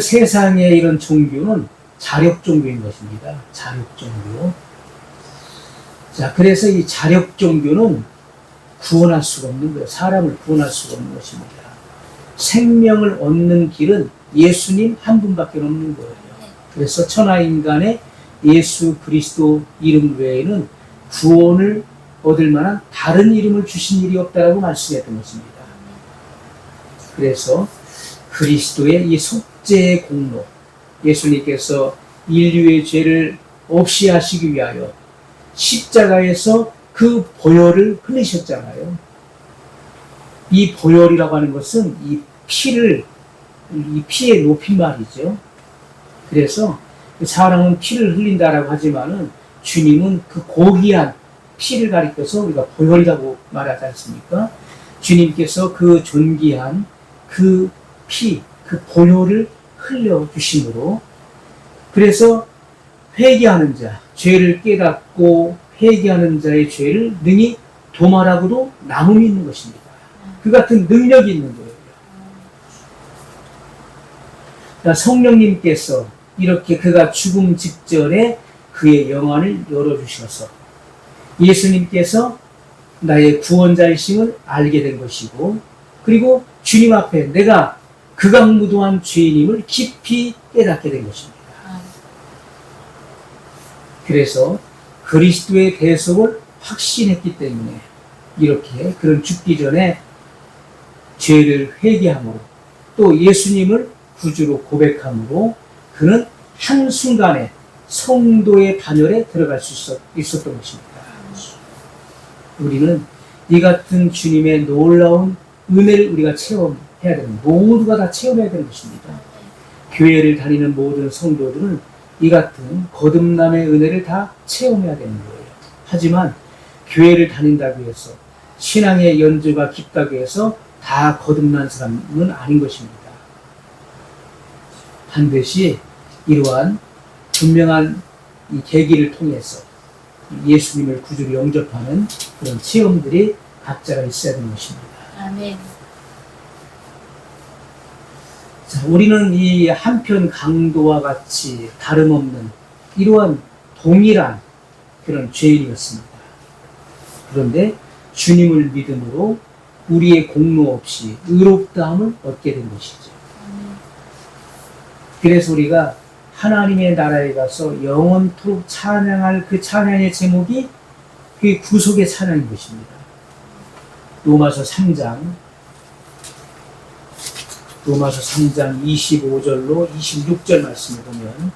세상의 이런 종교는 자력 종교인 것입니다. 자력 종교. 자, 그래서 이 자력 종교는 구원할 수가 없는 거예요. 사람을 구원할 수가 없는 것입니다. 생명을 얻는 길은 예수님 한 분밖에 없는 거예요. 그래서 천하인간의 예수 그리스도 이름 외에는 구원을 얻을 만한 다른 이름을 주신 일이 없다라고 말씀했던 것입니다. 그래서 그리스도의 이 속죄의 공로, 예수님께서 인류의 죄를 없이 하시기 위하여 십자가에서 그 보혈을 흘리셨잖아요. 이 보혈이라고 하는 것은 이 피의 높임말이죠. 그래서 사람은 피를 흘린다라고 하지만은 주님은 그 고귀한 피를 가리켜서 우리가 보혈이라고 말하지 않습니까? 주님께서 그 존귀한 그 피, 그 보혈을 흘려주심으로, 그래서 회개하는 자, 죄를 깨닫고 회개하는 자의 죄를 능히 도말하고도 남음이 있는 것입니다. 그 같은 능력이 있는 거예요. 그러니까 성령님께서 이렇게 그가 죽음 직전에 그의 영안을 열어주셔서 예수님께서 나의 구원자이심을 알게 된 것이고, 그리고 주님 앞에 내가 극악무도한 죄인임을 깊이 깨닫게 된 것입니다. 그래서 그리스도의 대속을 확신했기 때문에 이렇게 그런 죽기 전에 죄를 회개함으로 또 예수님을 구주로 고백함으로 그는 한순간에 성도의 반열에 들어갈 수 있었던 것입니다. 우리는 이 같은 주님의 놀라운 은혜를 우리가 체험해야 되는, 모두가 다 체험해야 되는 것입니다. 교회를 다니는 모든 성도들은 이 같은 거듭남의 은혜를 다 체험해야 되는 거예요. 하지만 교회를 다닌다고 해서 신앙의 연주가 깊다고 해서 다 거듭난 사람은 아닌 것입니다. 반드시 이러한 분명한 이 계기를 통해서 예수님을 구주로 영접하는 그런 체험들이 각자가 있어야 되는 것입니다. 아멘. 자, 우리는 이 한편 강도와 같이 다름없는 이러한 동일한 그런 죄인이었습니다. 그런데 주님을 믿음으로 우리의 공로 없이 의롭다함을 얻게 된 것이죠. 그래서 우리가 하나님의 나라에 가서 영원토록 찬양할 그 찬양의 제목이 그 구속의 찬양인 것입니다. 로마서 3장 25절로 26절 말씀을 보면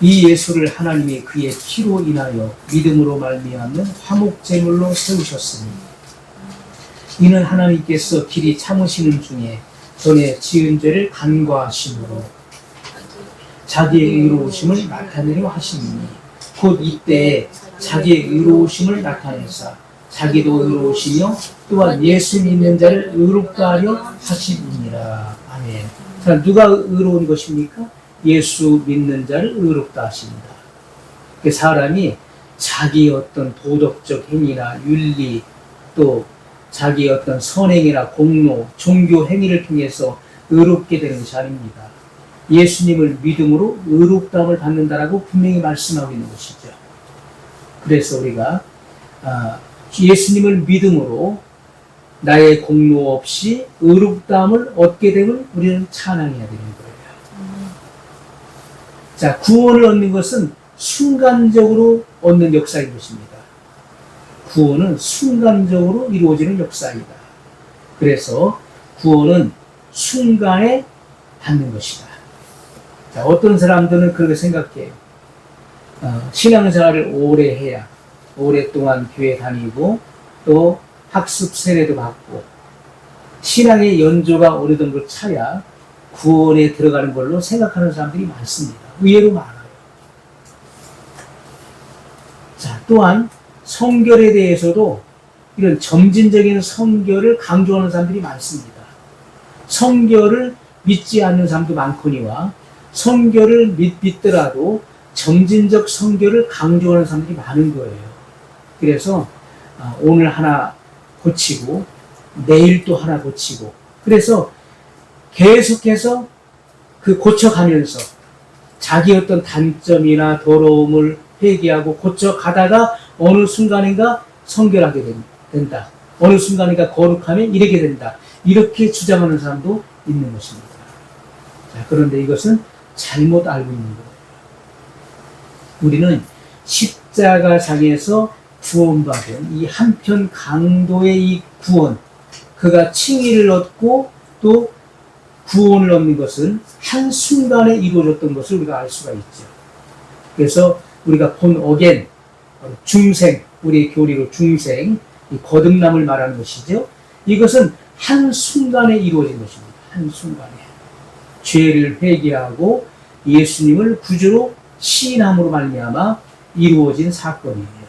이 예수를 하나님이 그의 피로 인하여 믿음으로 말미암는 화목제물로 세우셨으니 이는 하나님께서 길이 참으시는 중에 전에 지은 죄를 간과하심으로 자기의 의로우심을 나타내려 하시니 곧 이때에 자기의 의로우심을 나타내사 자기도 의로우시며 또한 예수 믿는 자를 의롭다 하려 하시니라. 아멘. 자, 누가 의로운 것입니까? 예수 믿는 자를 의롭다 하십니다. 그 사람이 자기의 어떤 도덕적 행위나 윤리, 또 자기의 어떤 선행이나 공로, 종교 행위를 통해서 의롭게 되는 것이 아닙니다. 예수님을 믿음으로 의롭다함을 받는다라고 분명히 말씀하고 있는 것이죠. 그래서 우리가 예수님을 믿음으로 나의 공로 없이 의롭다함을 얻게 되면 우리는 찬양해야 되는 거예요. 자, 구원을 얻는 것은 순간적으로 얻는 역사인 것입니다. 구원은 순간적으로 이루어지는 역사이다. 그래서 구원은 순간에 받는 것이다. 자, 어떤 사람들은 그렇게 생각해요. 신앙생활을 오래 해야, 오랫동안 교회 다니고 또 학습 세례도 받고 신앙의 연조가 어느 정도 차야 구원에 들어가는 걸로 생각하는 사람들이 많습니다. 의외로 많아요. 자, 또한 성결에 대해서도 이런 점진적인 성결을 강조하는 사람들이 많습니다. 성결을 믿지 않는 사람도 많거니와 성결을 믿더라도 점진적 성결을 강조하는 사람들이 많은 거예요. 그래서 오늘 하나 고치고 내일 또 하나 고치고, 그래서 계속해서 그 고쳐가면서 자기 어떤 단점이나 더러움을 회개하고 고쳐가다가 어느 순간인가 성결하게 된다. 어느 순간인가 거룩하면 이렇게 된다. 이렇게 주장하는 사람도 있는 것입니다. 자, 그런데 이것은 잘못 알고 있는 거예요. 우리는 십자가상에서 구원받은 이 한편 강도의 이 구원, 그가 칭의를 얻고 또 구원을 얻는 것은 한순간에 이루어졌던 것을 우리가 알 수가 있죠. 그래서 우리가 본 어겐, 중생, 우리의 교리로 중생, 이 거듭남을 말하는 것이죠. 이것은 한순간에 이루어진 것입니다. 한순간에. 죄를 회개하고 예수님을 구주로 시인함으로 말미암아 이루어진 사건이에요.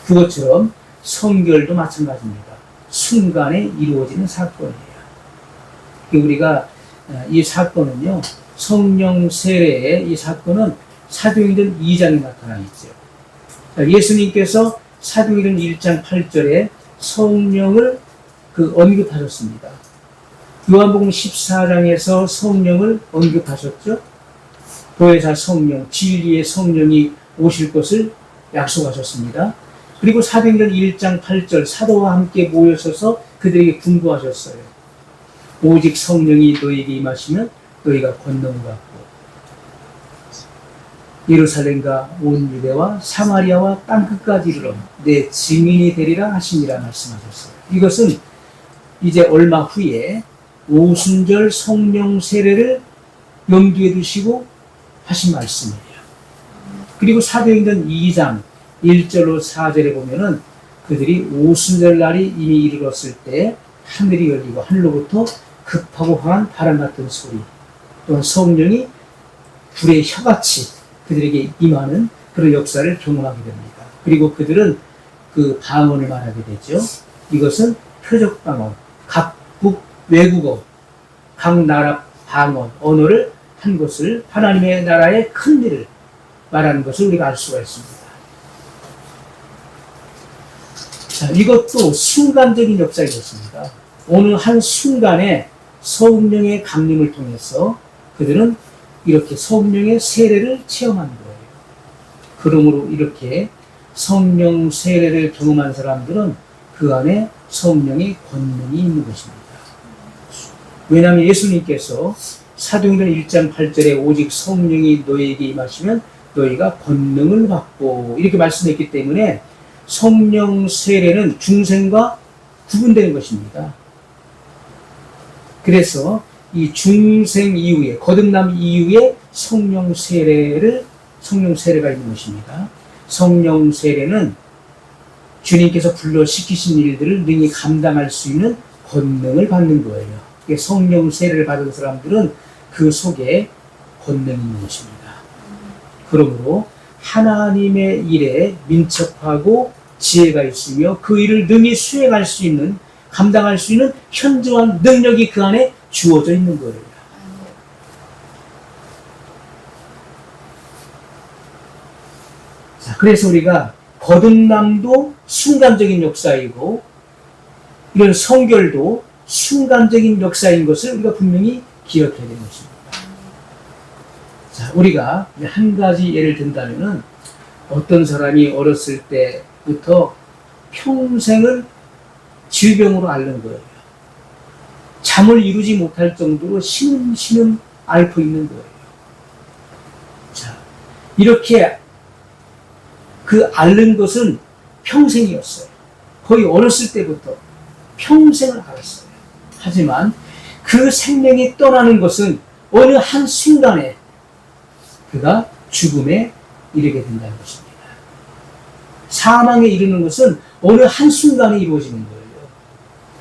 그것처럼 성결도 마찬가지입니다. 순간에 이루어지는 사건이에요. 우리가 이 사건은요, 성령 세례의 이 사건은 사도행전 2장에 나타나 있죠. 예수님께서 사도행전 1장 8절에 성령을 언급하셨습니다. 요한복음 14장에서 성령을 언급하셨죠. 보혜사 성령, 진리의 성령이 오실 것을 약속하셨습니다. 그리고 사도행전 1장 8절 사도와 함께 모여서서 그들에게 분부하셨어요. 오직 성령이 너희에게 임하시면 너희가 권능을 받고 예루살렘과 온 유대와 사마리아와 땅끝까지 이르러 내 증인이 되리라 하시니라 말씀하셨어요. 이것은 이제 얼마 후에 오순절 성령 세례를 염두에 두시고 하신 말씀이에요. 그리고 사도행전 2장 1절로 4절에 보면은 그들이 오순절 날이 이미 이르렀을 때 하늘이 열리고 하늘로부터 급하고 강한 바람 같은 소리, 또한 성령이 불의 혀같이 그들에게 임하는 그런 역사를 경험하게 됩니다. 그리고 그들은 그 방언을 말하게 되죠. 이것은 표적 방언, 각국 외국어, 각 나라 방언, 언어를 한 것을, 하나님의 나라의 큰 일을 말하는 것을 우리가 알 수가 있습니다. 자, 이것도 순간적인 역사인 것입니다. 어느 한 순간에 성령의 강림을 통해서 그들은 이렇게 성령의 세례를 체험한 거예요. 그러므로 이렇게 성령 세례를 경험한 사람들은 그 안에 성령의 권능이 있는 것입니다. 왜냐하면 예수님께서 사도행전 1장 8절에 오직 성령이 너희에게 임하시면 너희가 권능을 받고 이렇게 말씀했기 때문에 성령 세례는 중생과 구분되는 것입니다. 그래서 이 중생 이후에, 거듭남 이후에 성령 세례가 있는 것입니다. 성령 세례는 주님께서 불러 시키신 일들을 능히 감당할 수 있는 권능을 받는 거예요. 성령 세례를 받은 사람들은 그 속에 권능이 있는 것입니다. 그러므로 하나님의 일에 민첩하고 지혜가 있으며 그 일을 능히 수행할 수 있는, 감당할 수 있는 현저한 능력이 그 안에 주어져 있는 거예요. 자, 그래서 우리가 거듭남도 순간적인 역사이고 이런 성결도 순간적인 역사인 것을 우리가 분명히 기억해야 되는 것입니다. 자, 우리가 한 가지 예를 든다면은 어떤 사람이 어렸을 때부터 평생을 질병으로 앓는 거예요. 잠을 이루지 못할 정도로 신음 앓고 있는 거예요. 자, 이렇게 그 앓는 것은 평생이었어요. 거의 어렸을 때부터 평생을 앓았어요. 하지만 그 생명이 떠나는 것은 어느 한순간에 그가 죽음에 이르게 된다는 것입니다. 사망에 이르는 것은 어느 한순간에 이루어지는 거예요.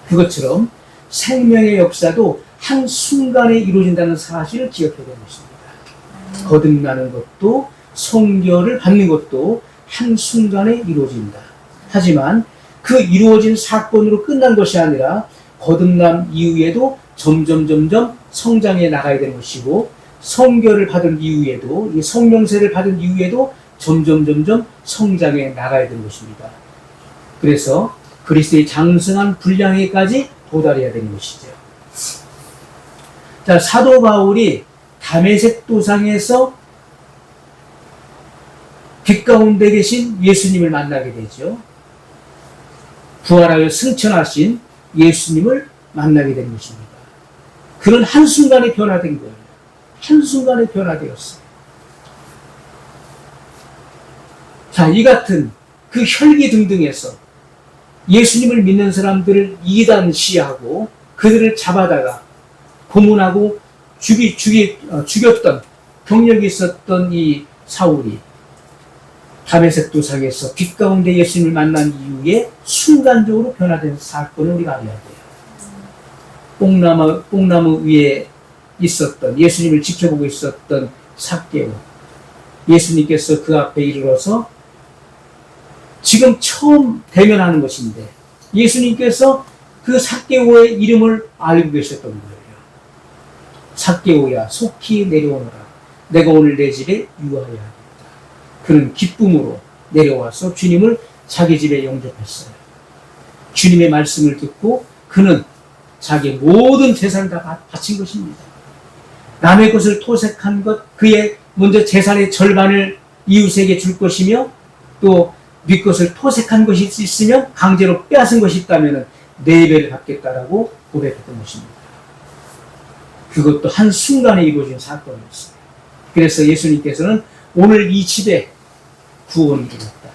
그것처럼 생명의 역사도 한순간에 이루어진다는 사실을 기억해야 되는 것입니다. 거듭나는 것도 성결을 받는 것도 한순간에 이루어진다. 하지만 그 이루어진 사건으로 끝난 것이 아니라 거듭남 이후에도 점점 성장해 나가야 되는 것이고 성결을 받은 이후에도 이 성령세를 받은 이후에도 점점 성장해 나가야 되는 것입니다. 그래서 그리스도의 장성한 분량에까지 도달해야 되는 것이죠. 자, 사도 바울이 다메섹 도상에서 빛 가운데 계신 예수님을 만나게 되죠. 부활하여 승천하신 예수님을 만나게 된 것입니다. 그런 한순간에 변화된 거예요. 한순간에 변화되었어요. 자, 이 같은 그 혈기등등해서 예수님을 믿는 사람들을 이단시하고 그들을 잡아다가 고문하고 죽였던 경력이 있었던 이 사울이 다메섹 도상에서 빛 가운데 예수님을 만난 이후에 순간적으로 변화된 사건을 우리가 알아야 돼요. 뽕나무 위에 있었던 예수님을 지켜보고 있었던 삭개오, 예수님께서 그 앞에 이르러서 지금 처음 대면하는 것인데 예수님께서 그 삭개오의 이름을 알고 계셨던 거예요. 삭개오야, 속히 내려오너라. 내가 오늘 내 집에 유하여야 하겠다. 그는 기쁨으로 내려와서 주님을 자기 집에 영접했어요. 주님의 말씀을 듣고 그는 자기 모든 재산을 다 바친 것입니다. 남의 것을 토색한 것, 그의 먼저 재산의 절반을 이웃에게 줄 것이며 또 네 것을 토색한 것이 있으면 강제로 빼앗은 것이 있다면 4배를 갚겠다라고 고백했던 것입니다. 그것도 한순간에 이루어진 사건이었어요. 그래서 예수님께서는 오늘 이 집에 구원이 이르렀다.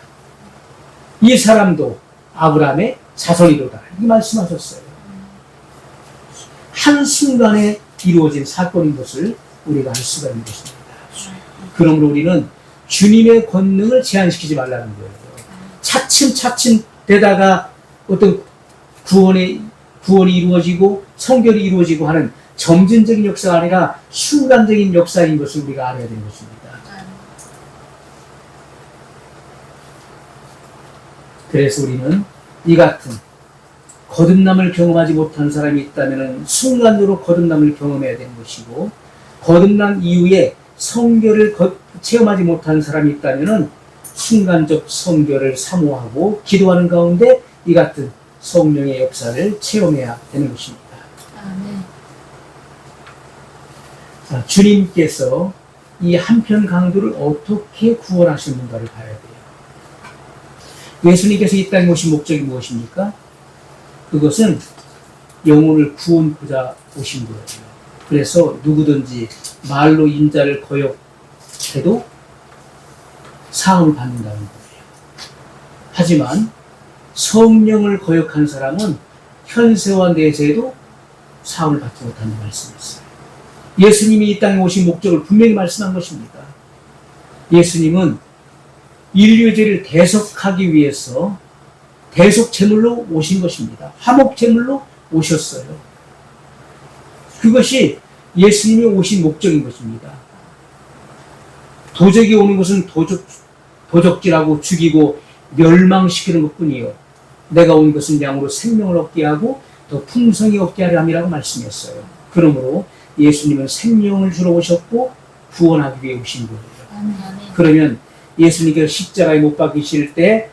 이 사람도 아브라함의 자손이로다. 이 말씀하셨어요. 한순간에 이루어진 사건인 것을 우리가 알 수가 있는 것입니다. 그러므로 우리는 주님의 권능을 제한시키지 말라는 거예요. 차츰차츰 되다가 어떤 구원이 이루어지고 성결이 이루어지고 하는 점진적인 역사가 아니라 순간적인 역사인 것을 우리가 알아야 되는 것입니다. 그래서 우리는 이 같은 거듭남을 경험하지 못한 사람이 있다면 순간적으로 거듭남을 경험해야 되는 것이고, 거듭난 이후에 성결을 체험하지 못한 사람이 있다면 순간적 성결을 사모하고 기도하는 가운데 이 같은 성령의 역사를 체험해야 되는 것입니다. 아멘. 자, 주님께서 이 한편 강도를 어떻게 구원하셨는가를 봐야 돼요. 예수님께서 이 땅에 오신 목적이 무엇입니까? 그것은 영혼을 구원하고자 오신 거예요. 그래서 누구든지 말로 인자를 거역해도 사함을 받는다는 거예요. 하지만 성령을 거역한 사람은 현세와 내세에도 사함을 받지 못한다는 말씀이었어요. 예수님이 이 땅에 오신 목적을 분명히 말씀한 것입니다. 예수님은 인류의 죄를 대속하기 위해서 대속 제물로 오신 것입니다. 화목 제물로 오셨어요. 그것이 예수님이 오신 목적인 것입니다. 도적이 오는 것은 도적질하고 죽이고 멸망시키는 것뿐이요, 내가 온 것은 양으로 생명을 얻게 하고 더 풍성히 얻게 하려 함이라고 말씀했어요. 그러므로 예수님은 생명을 주러 오셨고 구원하기 위해 오신 거예요. 그러면 예수님께서 십자가에 못 박히실 때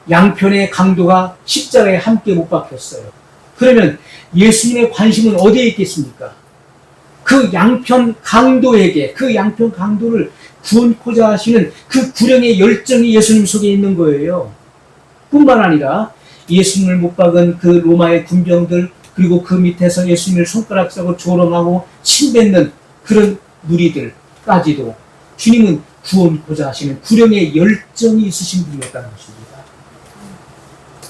양편의 강도가 십자가에 함께 못 박혔어요. 그러면 예수님의 관심은 어디에 있겠습니까? 그 양편 강도에게, 그 양편 강도를 구원코자 하시는 그 구령의 열정이 예수님 속에 있는 거예요. 뿐만 아니라 예수님을 못 박은 그 로마의 군병들, 그리고 그 밑에서 예수님을 손가락 싸고 조롱하고 침뱉는 그런 무리들까지도 주님은 구원코자 하시는 구령의 열정이 있으신 분이었다는 것입니다.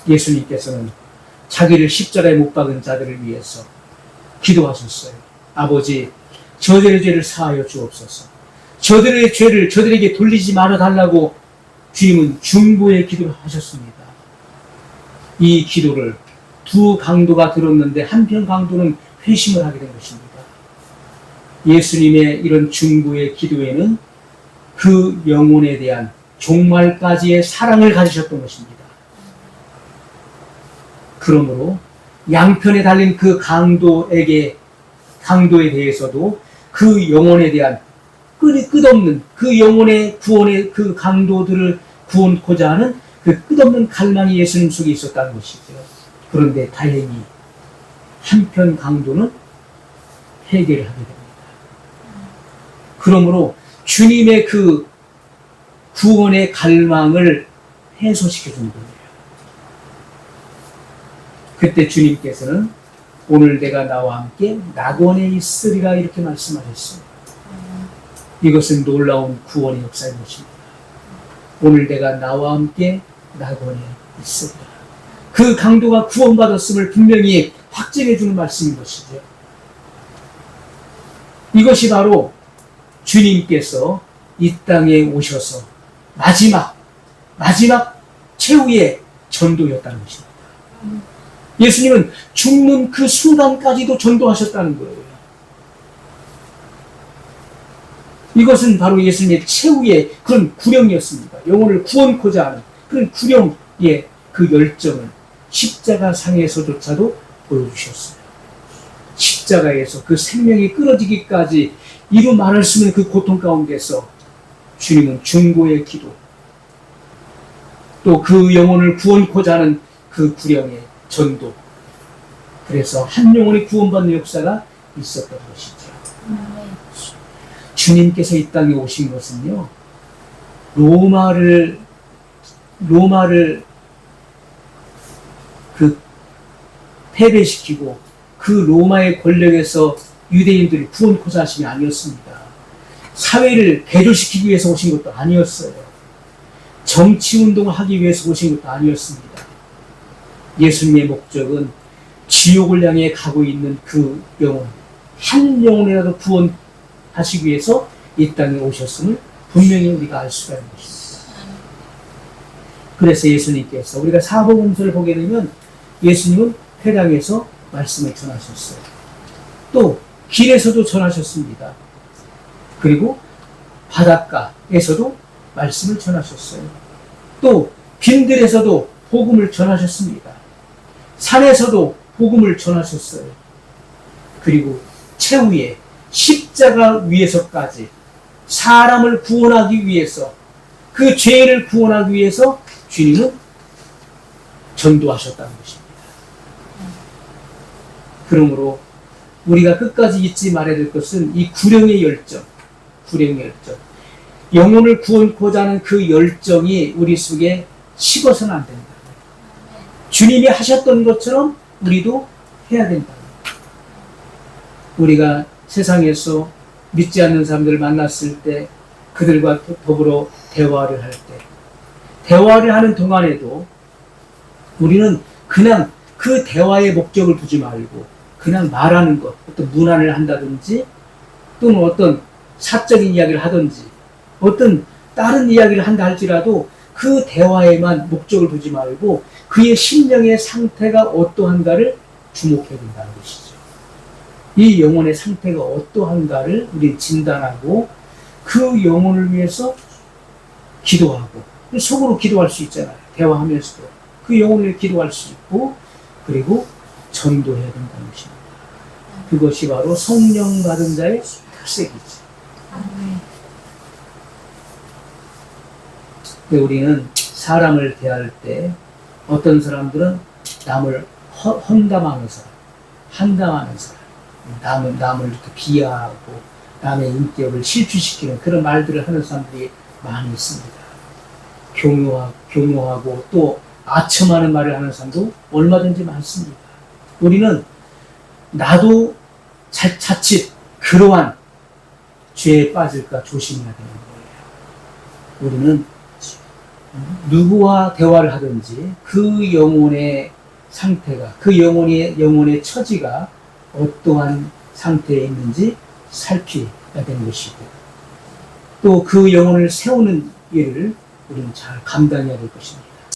예수님께서는 자기를 십자가에 못 박은 자들을 위해서 기도하셨어요. 아버지, 저들의 죄를 사하여 주옵소서. 저들의 죄를 저들에게 돌리지 말아달라고 주님은 중보의 기도를 하셨습니다. 이 기도를 두 강도가 들었는데 한편 강도는 회심을 하게 된 것입니다. 예수님의 이런 중보의 기도에는 그 영혼에 대한 종말까지의 사랑을 가지셨던 것입니다. 그러므로 양편에 달린 그 강도에 대해서도 그 영혼에 대한 끝없는 그 영혼의 구원의 그 강도들을 구원코자 하는 그 끝없는 갈망이 예수님 속에 있었다는 것이죠. 그런데 다행히 한편 강도는 해결을 하게 됩니다. 그러므로 주님의 그 구원의 갈망을 해소시켜 준 거예요. 그때 주님께서는 오늘 내가 나와 함께 낙원에 있으리라 이렇게 말씀하셨어요. 이것은 놀라운 구원의 역사인 것입니다. 오늘 내가 나와 함께 낙원에 있으리라. 그 강도가 구원받았음을 분명히 확증해 주는 말씀인 것이죠. 이것이 바로 주님께서 이 땅에 오셔서 마지막 최후의 전도였다는 것입니다. 예수님은 죽는 그 순간까지도 전도하셨다는 거예요. 이것은 바로 예수님의 최후의 그런 구령이었습니다. 영혼을 구원코자 하는 그런 구령의 그 열정을 십자가 상에서조차도 보여주셨어요. 십자가에서 그 생명이 끊어지기까지 이루 말할 수 없는 그 고통 가운데서 주님은 중보의 기도, 또 그 영혼을 구원코자 하는 그 구령의 전도, 그래서 한 영혼이 구원받는 역사가 있었던 것이죠. 주님께서 이 땅에 오신 것은요, 로마를 그 패배시키고 그 로마의 권력에서 유대인들이 구원코자 하심이 아니었습니다. 사회를 개조시키기 위해서 오신 것도 아니었어요. 정치운동을 하기 위해서 오신 것도 아니었습니다. 예수님의 목적은 지옥을 향해 가고 있는 그 영혼, 한 영혼이라도 구원하시기 위해서 이 땅에 오셨음을 분명히 우리가 알 수가 있는 것입니다. 그래서 예수님께서 우리가 사복음서를 보게 되면 예수님은 회당에서 말씀을 전하셨어요. 또 길에서도 전하셨습니다. 그리고 바닷가에서도 말씀을 전하셨어요. 또 빈들에서도 복음을 전하셨습니다. 산에서도 복음을 전하셨어요. 그리고 최후의 십자가 위에서까지 사람을 구원하기 위해서, 그 죄인을 구원하기 위해서 주님은 전도하셨다는 것입니다. 그러므로 우리가 끝까지 잊지 말아야 될 것은 이 구령의 열정, 영혼을 구원코자 하는 그 열정이 우리 속에 식어서는 안 된다. 주님이 하셨던 것처럼 우리도 해야 된다. 우리가 세상에서 믿지 않는 사람들을 만났을 때, 그들과 더불어 대화를 할 때, 대화를 하는 동안에도 우리는 그냥 그 대화의 목적을 두지 말고 그냥 말하는 것, 어떤 문안을 한다든지 또는 어떤 사적인 이야기를 하든지 어떤 다른 이야기를 한다 할지라도 그 대화에만 목적을 두지 말고 그의 심령의 상태가 어떠한가를 주목해야 된다는 것이죠. 이 영혼의 상태가 어떠한가를 우리 진단하고 그 영혼을 위해서 기도하고, 속으로 기도할 수 있잖아요. 대화하면서도 그 영혼을 위해 기도할 수 있고, 그리고 전도해야 된다는 것입니다. 그것이 바로 성령 받은 자의 특색이지. 우리는 사람을 대할 때 어떤 사람들은 남을 험담하는 사람, 한담하는 사람, 남을 이렇게 비하하고 남의 인격을 실추시키는 그런 말들을 하는 사람들이 많이 있습니다. 교묘하고 또 아첨하는 말을 하는 사람도 얼마든지 많습니다. 우리는 나도 자칫 그러한 죄에 빠질까 조심해야 되는 거예요. 우리는 누구와 대화를 하든지 그 영혼의 상태가, 그 영혼의 처지가 어떠한 상태에 있는지 살펴야 되는 것이고, 또 그 영혼을 세우는 일을 우리는 잘 감당해야 될 것입니다.